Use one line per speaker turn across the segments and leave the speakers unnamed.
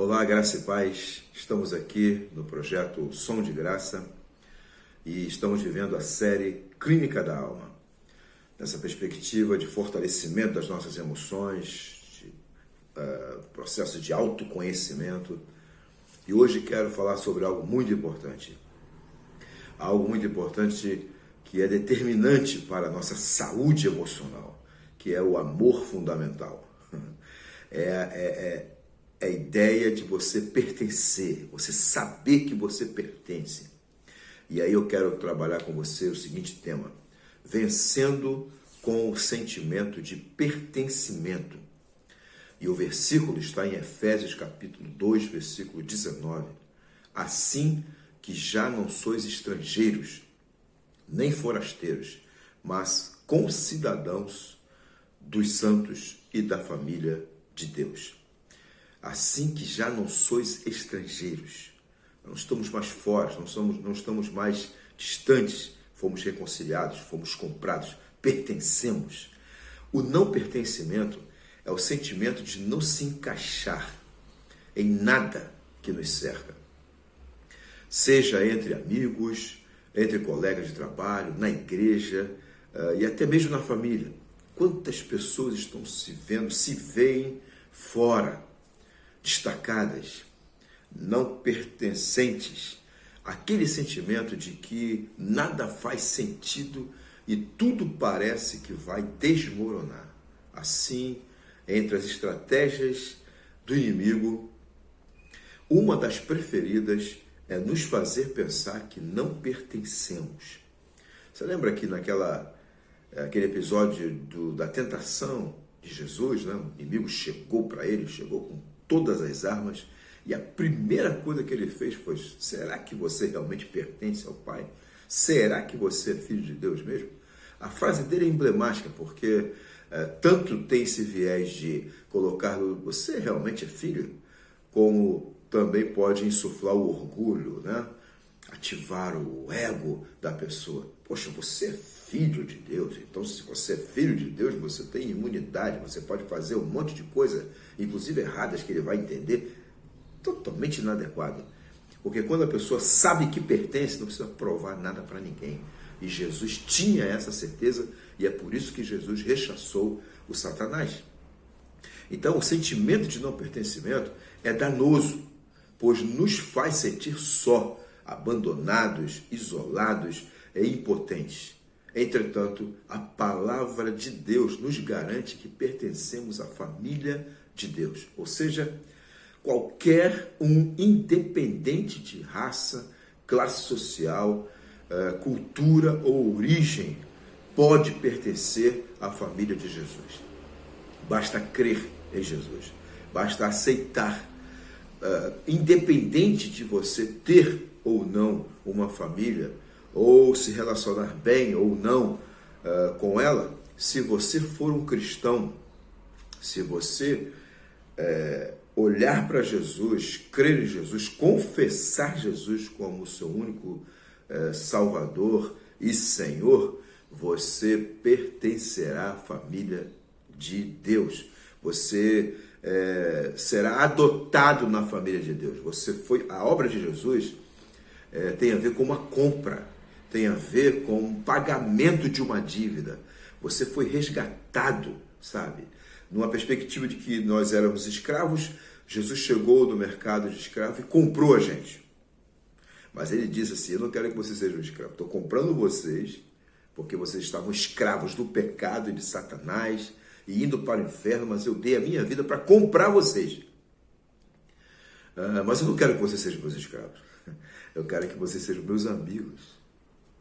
Olá, graça e paz. Estamos aqui no projeto Som de Graça e estamos vivendo a série Clínica da Alma. Nessa perspectiva de fortalecimento das nossas emoções, de processo de autoconhecimento. E hoje quero falar sobre algo muito importante. Algo muito importante que é determinante para a nossa saúde emocional, que é o amor fundamental. É a ideia de você pertencer, você saber que você pertence. E aí eu quero trabalhar com você o seguinte tema: vencendo com o sentimento de pertencimento. E o versículo está em Efésios capítulo 2, versículo 19. Assim que já não sois estrangeiros, nem forasteiros, mas concidadãos dos santos e da família de Deus. Assim que já não sois estrangeiros, não estamos mais fora, não estamos mais distantes, fomos reconciliados, fomos comprados, pertencemos. O não pertencimento é o sentimento de não se encaixar em nada que nos cerca. Seja entre amigos, entre colegas de trabalho, na igreja e até mesmo na família. Quantas pessoas estão se veem fora, destacadas, não pertencentes, aquele sentimento de que nada faz sentido e tudo parece que vai desmoronar. Assim, entre as estratégias do inimigo, uma das preferidas é nos fazer pensar que não pertencemos. Você lembra que aquele episódio da tentação de Jesus, né? O inimigo chegou para ele, chegou com todas as armas, e a primeira coisa que ele fez foi: será que você realmente pertence ao Pai? Será que você é filho de Deus mesmo? A frase dele é emblemática, porque tanto tem esse viés de colocar você realmente é filho, como também pode insuflar o orgulho, né? Ativar o ego da pessoa. Poxa, você é filho de Deus, então se você é filho de Deus, você tem imunidade, você pode fazer um monte de coisa, inclusive erradas, que ele vai entender, totalmente inadequado. Porque quando a pessoa sabe que pertence, não precisa provar nada para ninguém. E Jesus tinha essa certeza, e é por isso que Jesus rechaçou o Satanás. Então, o sentimento de não pertencimento é danoso, pois nos faz sentir só, abandonados, isolados e impotentes. Entretanto, a palavra de Deus nos garante que pertencemos à família de Deus. Ou seja, qualquer um, independente de raça, classe social, cultura ou origem, pode pertencer à família de Jesus. Basta crer em Jesus, basta aceitar. Independente de você ter ou não uma família, ou se relacionar bem ou não com ela, se você for um cristão, se você olhar para Jesus, crer em Jesus, confessar Jesus como o seu único Salvador e Senhor, você pertencerá à família de Deus. Você será adotado na família de Deus. A obra de Jesus tem a ver com uma compra, tem a ver com um pagamento de uma dívida. Você foi resgatado, sabe? Numa perspectiva de que nós éramos escravos, Jesus chegou no mercado de escravo e comprou a gente. Mas ele disse assim: eu não quero que vocês sejam escravos, estou comprando vocês porque vocês estavam escravos do pecado e de Satanás e indo para o inferno, mas eu dei a minha vida para comprar vocês. Mas eu não quero que vocês sejam meus escravos. Eu quero que vocês sejam meus amigos.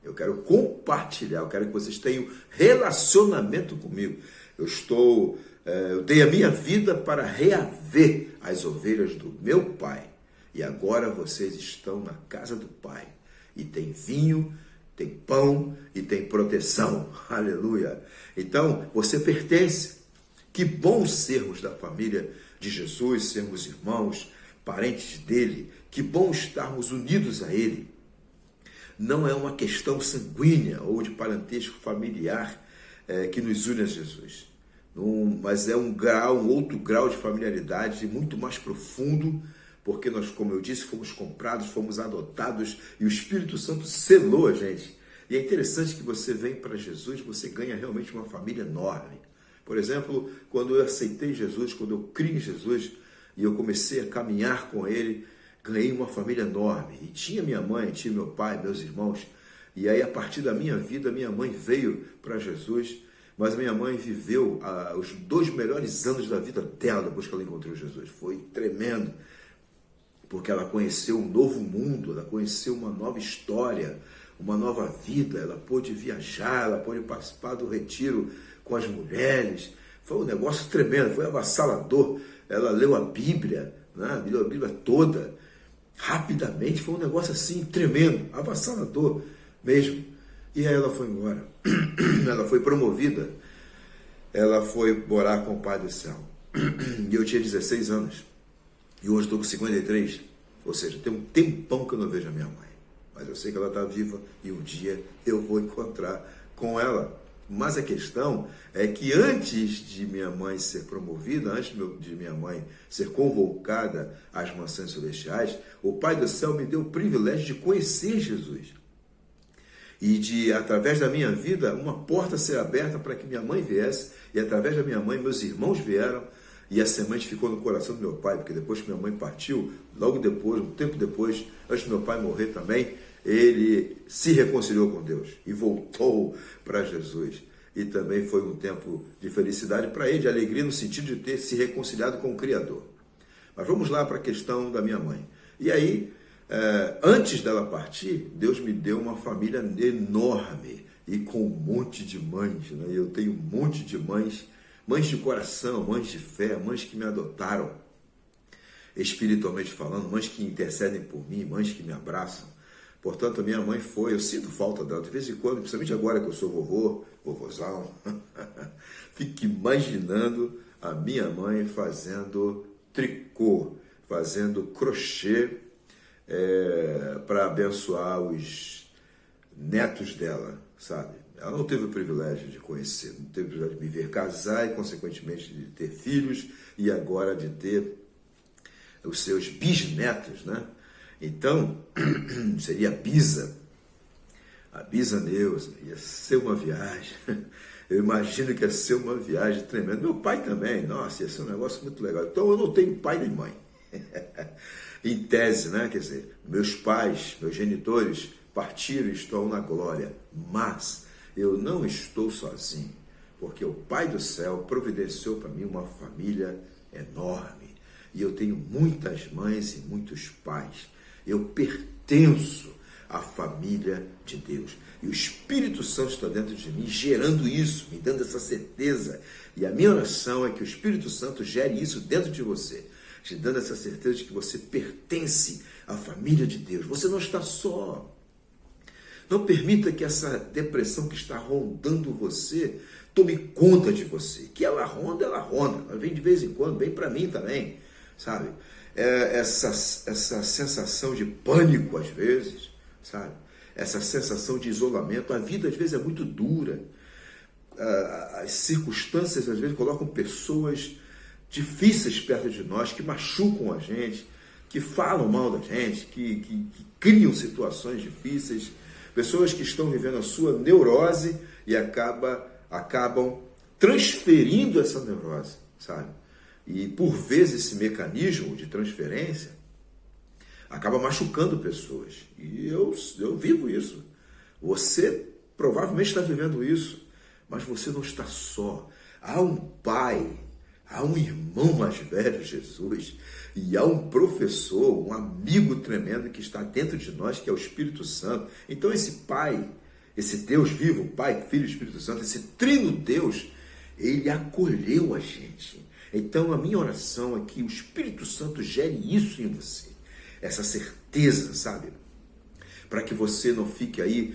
Eu quero compartilhar, eu quero que vocês tenham relacionamento comigo. Eu dei a minha vida para reaver as ovelhas do meu Pai. E agora vocês estão na casa do Pai. E tem vinho, tem pão e tem proteção. Aleluia! Então, você pertence. Que bom sermos da família de Jesus, sermos irmãos, parentes dele. Que bom estarmos unidos a ele. Não é uma questão sanguínea ou de parentesco familiar que nos une a Jesus. Mas é um outro grau de familiaridade muito mais profundo, porque nós, como eu disse, fomos comprados, fomos adotados e o Espírito Santo selou a gente. E é interessante que você vem para Jesus, você ganha realmente uma família enorme. Por exemplo, quando eu aceitei Jesus, quando eu criei em Jesus e eu comecei a caminhar com Ele, ganhei uma família enorme. E tinha minha mãe, tinha meu pai, meus irmãos. E aí, a partir da minha vida, minha mãe veio para Jesus, mas minha mãe viveu os 2 melhores anos da vida dela depois que ela encontrou Jesus. Foi tremendo, porque ela conheceu um novo mundo, ela conheceu uma nova história, uma nova vida, ela pôde viajar, ela pôde participar do retiro com as mulheres. Foi um negócio tremendo, foi avassalador. Ela leu a Bíblia, né? Leu a Bíblia toda, rapidamente, foi um negócio assim tremendo, avassalador mesmo. E aí ela foi embora, ela foi promovida, ela foi morar com o Pai do Céu. E eu tinha 16 anos, e hoje estou com 53, ou seja, tem um tempão que eu não vejo a minha mãe. Mas eu sei que ela está viva e um dia eu vou encontrar com ela. Mas a questão é que antes de minha mãe ser promovida, antes de minha mãe ser convocada às mansões celestiais, o Pai do Céu me deu o privilégio de conhecer Jesus. E de, através da minha vida, uma porta ser aberta para que minha mãe viesse. E através da minha mãe, meus irmãos vieram. E a semente ficou no coração do meu pai, porque depois que minha mãe partiu, logo depois, um tempo depois, antes do meu pai morrer também, ele se reconciliou com Deus e voltou para Jesus. E também foi um tempo de felicidade para ele, de alegria no sentido de ter se reconciliado com o Criador. Mas vamos lá para a questão da minha mãe. E aí, antes dela partir, Deus me deu uma família enorme e com um monte de mães, né? Eu tenho um monte de mães, mães de coração, mães de fé, mães que me adotaram, espiritualmente falando, mães que intercedem por mim, mães que me abraçam. Portanto, a minha mãe eu sinto falta dela, de vez em quando, principalmente agora que eu sou vovôzão, fico imaginando a minha mãe fazendo tricô, fazendo crochê para abençoar os netos dela, sabe? Ela não teve o privilégio de conhecer, não teve o privilégio de me ver casar e, consequentemente, de ter filhos e agora de ter os seus bisnetos, né? Então, seria a Bisa Neuza, ia ser uma viagem. Eu imagino que ia ser uma viagem tremenda. Meu pai também, nossa, ia ser um negócio muito legal. Então, eu não tenho pai nem mãe. Em tese, né? Quer dizer, meus pais, meus genitores partiram e estão na glória, mas eu não estou sozinho, porque o Pai do Céu providenciou para mim uma família enorme, e eu tenho muitas mães e muitos pais. Eu pertenço à família de Deus, e o Espírito Santo está dentro de mim, gerando isso, me dando essa certeza, e a minha oração é que o Espírito Santo gere isso dentro de você, te dando essa certeza de que você pertence à família de Deus. Você não está só. Não permita que essa depressão que está rondando você tome conta de você. Que ela ronda, ela vem de vez em quando, vem para mim também, sabe? Essa sensação de pânico às vezes, sabe? Essa sensação de isolamento. A vida às vezes é muito dura. As circunstâncias às vezes colocam pessoas difíceis perto de nós, que machucam a gente, que falam mal da gente, que criam situações difíceis. Pessoas que estão vivendo a sua neurose e acabam transferindo essa neurose, sabe? E por vezes esse mecanismo de transferência acaba machucando pessoas. E eu vivo isso. Você provavelmente está vivendo isso, mas você não está só. Há um pai, há um irmão mais velho, Jesus, e há um professor, um amigo tremendo que está dentro de nós, que é o Espírito Santo. Então esse Pai, esse Deus vivo, Pai, Filho e Espírito Santo, esse trino Deus, ele acolheu a gente. Então a minha oração é que o Espírito Santo gere isso em você, essa certeza, sabe? Para que você não fique aí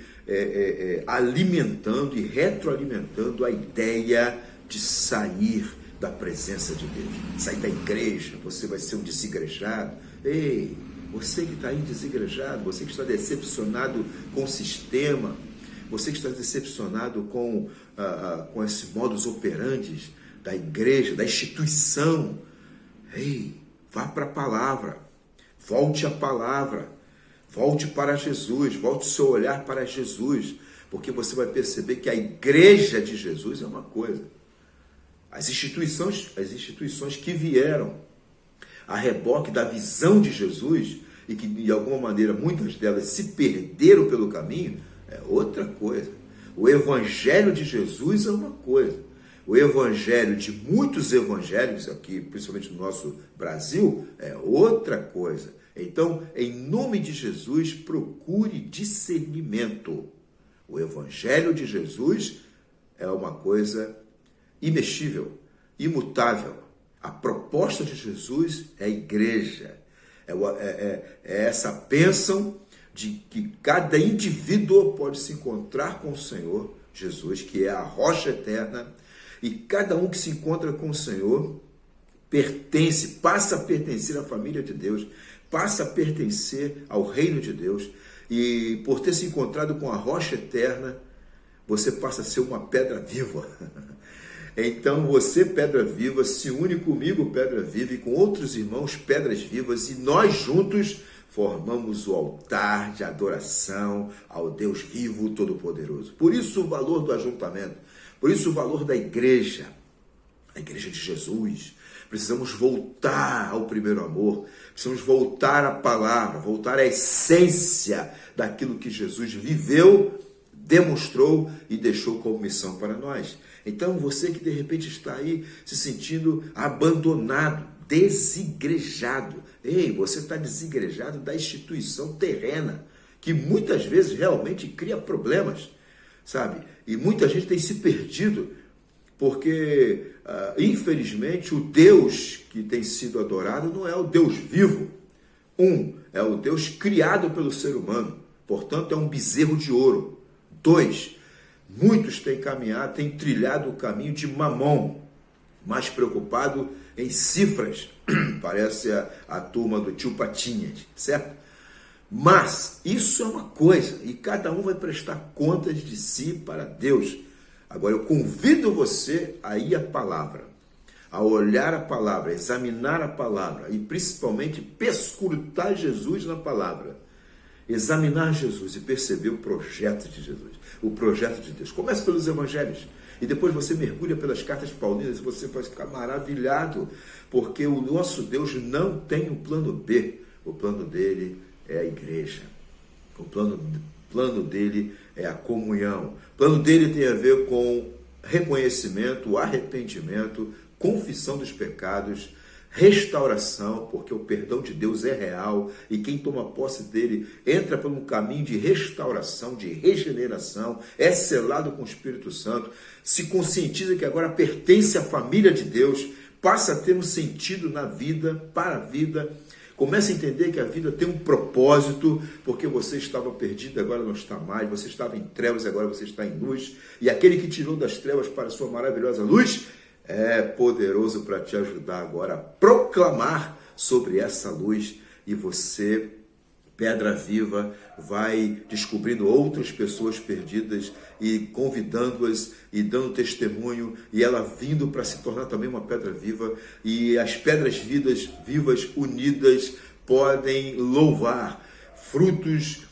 alimentando e retroalimentando a ideia de sair da presença de Deus, sair da igreja, você vai ser um desigrejado. Ei, você que está aí desigrejado, você que está decepcionado com o sistema, você que está decepcionado com esse modus operandi da igreja, da instituição, ei, vá para a palavra, Volte à palavra, volte para Jesus, volte o seu olhar para Jesus, porque você vai perceber que a igreja de Jesus é uma coisa. As instituições que vieram a reboque da visão de Jesus e que, de alguma maneira, muitas delas se perderam pelo caminho, é outra coisa. O evangelho de Jesus é uma coisa. O evangelho de muitos evangélicos aqui, principalmente no nosso Brasil, é outra coisa. Então, em nome de Jesus, procure discernimento. O evangelho de Jesus é uma coisa imexível, imutável. A proposta de Jesus é a igreja. É essa bênção de que cada indivíduo pode se encontrar com o Senhor Jesus, que é a rocha eterna, e cada um que se encontra com o Senhor passa a pertencer à família de Deus, passa a pertencer ao reino de Deus, e por ter se encontrado com a rocha eterna, você passa a ser uma pedra viva. Então você, pedra viva, se une comigo, pedra viva, e com outros irmãos, pedras vivas, e nós juntos formamos o altar de adoração ao Deus vivo, todo-poderoso. Por isso o valor do ajuntamento, por isso o valor da igreja, a igreja de Jesus. Precisamos voltar ao primeiro amor, precisamos voltar à palavra, voltar à essência daquilo que Jesus viveu, demonstrou e deixou como missão para nós. Então você que de repente está aí se sentindo abandonado, desigrejado. Ei, você está desigrejado da instituição terrena, que muitas vezes realmente cria problemas, sabe? E muita gente tem se perdido, porque infelizmente o Deus que tem sido adorado não é o Deus vivo. É o Deus criado pelo ser humano, portanto é um bezerro de ouro. 2, muitos têm trilhado o caminho de Mamon, mais preocupado em cifras, parece a turma do tio Patinhas, certo? Mas isso é uma coisa, e cada um vai prestar contas de si para Deus. Agora eu convido você a ir à palavra, a olhar a palavra, a examinar a palavra, e principalmente perscrutar Jesus na palavra. Examinar Jesus e perceber o projeto de Jesus, o projeto de Deus. Comece pelos evangelhos e depois você mergulha pelas cartas paulinas e você vai ficar maravilhado, porque o nosso Deus não tem um plano B. O plano dele é a igreja. O plano dele é a comunhão. O plano dele tem a ver com reconhecimento, arrependimento, confissão dos pecados, restauração, porque o perdão de Deus é real e quem toma posse dele entra por um caminho de restauração, de regeneração, é selado com o Espírito Santo, se conscientiza que agora pertence à família de Deus, passa a ter um sentido na vida, para a vida, começa a entender que a vida tem um propósito, porque você estava perdido, agora não está mais, você estava em trevas, agora você está em luz, e aquele que tirou das trevas para a sua maravilhosa luz, é poderoso para te ajudar agora a proclamar sobre essa luz, e você, pedra viva, vai descobrindo outras pessoas perdidas e convidando-as e dando testemunho, e ela vindo para se tornar também uma pedra viva, e as pedras vivas unidas podem louvar frutos,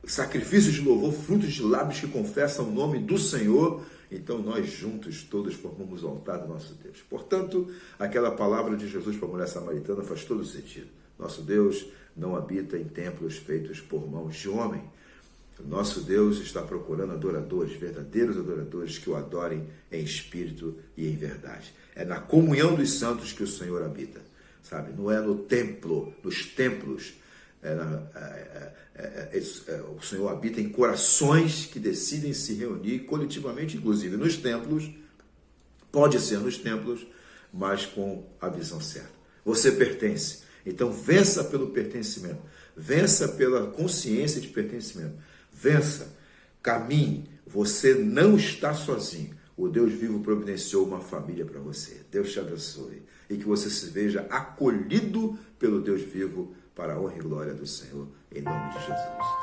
sacrifícios de louvor, frutos de lábios que confessam o nome do Senhor. Então nós juntos todos formamos o altar do nosso Deus. Portanto, aquela palavra de Jesus para a mulher samaritana faz todo sentido. Nosso Deus não habita em templos feitos por mãos de homem. Nosso Deus está procurando adoradores, verdadeiros adoradores que o adorem em espírito e em verdade. É na comunhão dos santos que o Senhor habita, sabe? Não é no templo, nos templos. O Senhor habita em corações que decidem se reunir coletivamente, inclusive nos templos, pode ser nos templos, mas com a visão certa. Você pertence, então vença pelo pertencimento, vença pela consciência de pertencimento, vença, caminhe, você não está sozinho. O Deus vivo providenciou uma família para você. Deus te abençoe e que você se veja acolhido pelo Deus vivo para a honra e glória do Senhor, em nome de Jesus.